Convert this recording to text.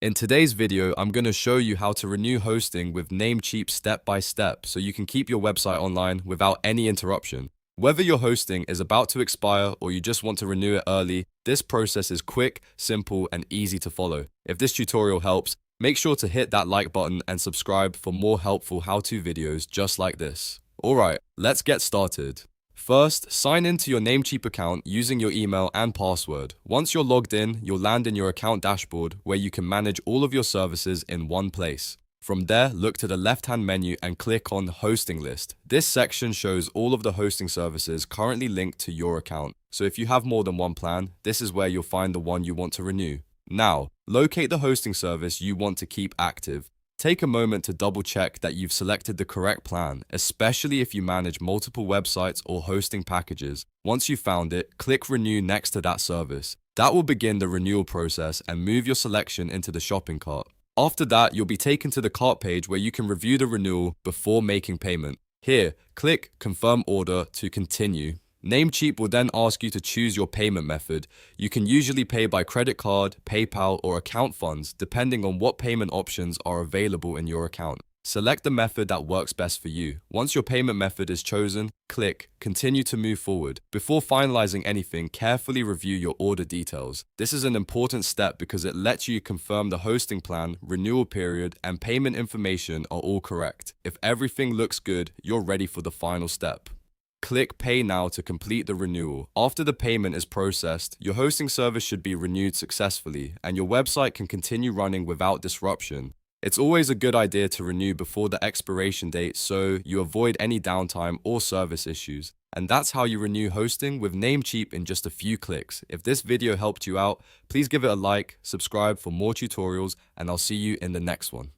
In today's video, I'm going to show you how to renew hosting with Namecheap step by step so you can keep your website online without any interruption. Whether your hosting is about to expire or you just want to renew it early, this process is quick, simple, and easy to follow. If this tutorial helps, make sure to hit that like button and subscribe for more helpful how-to videos just like this. Alright, let's get started. First, sign in to your Namecheap account using your email and password. Once you're logged in, you'll land in your account dashboard where you can manage all of your services in one place. From there, look to the left-hand menu and click on Hosting List. This section shows all of the hosting services currently linked to your account. So if you have more than one plan, this is where you'll find the one you want to renew. Now, locate the hosting service you want to keep active. Take a moment to double check that you've selected the correct plan, especially if you manage multiple websites or hosting packages. Once you've found it, click Renew next to that service. That will begin the renewal process and move your selection into the shopping cart. After that, you'll be taken to the cart page where you can review the renewal before making payment. Here, click Confirm Order to continue. Namecheap will then ask you to choose your payment method. You can usually pay by credit card, PayPal, or account funds, depending on what payment options are available in your account. Select the method that works best for you. Once your payment method is chosen, click Continue to move forward. Before finalizing anything, carefully review your order details. This is an important step because it lets you confirm the hosting plan, renewal period, and payment information are all correct. If everything looks good, you're ready for the final step. Click Pay Now to complete the renewal. After the payment is processed, your hosting service should be renewed successfully, and your website can continue running without disruption. It's always a good idea to renew before the expiration date so you avoid any downtime or service issues. And that's how you renew hosting with Namecheap in just a few clicks. If this video helped you out, please give it a like, subscribe for more tutorials, and I'll see you in the next one.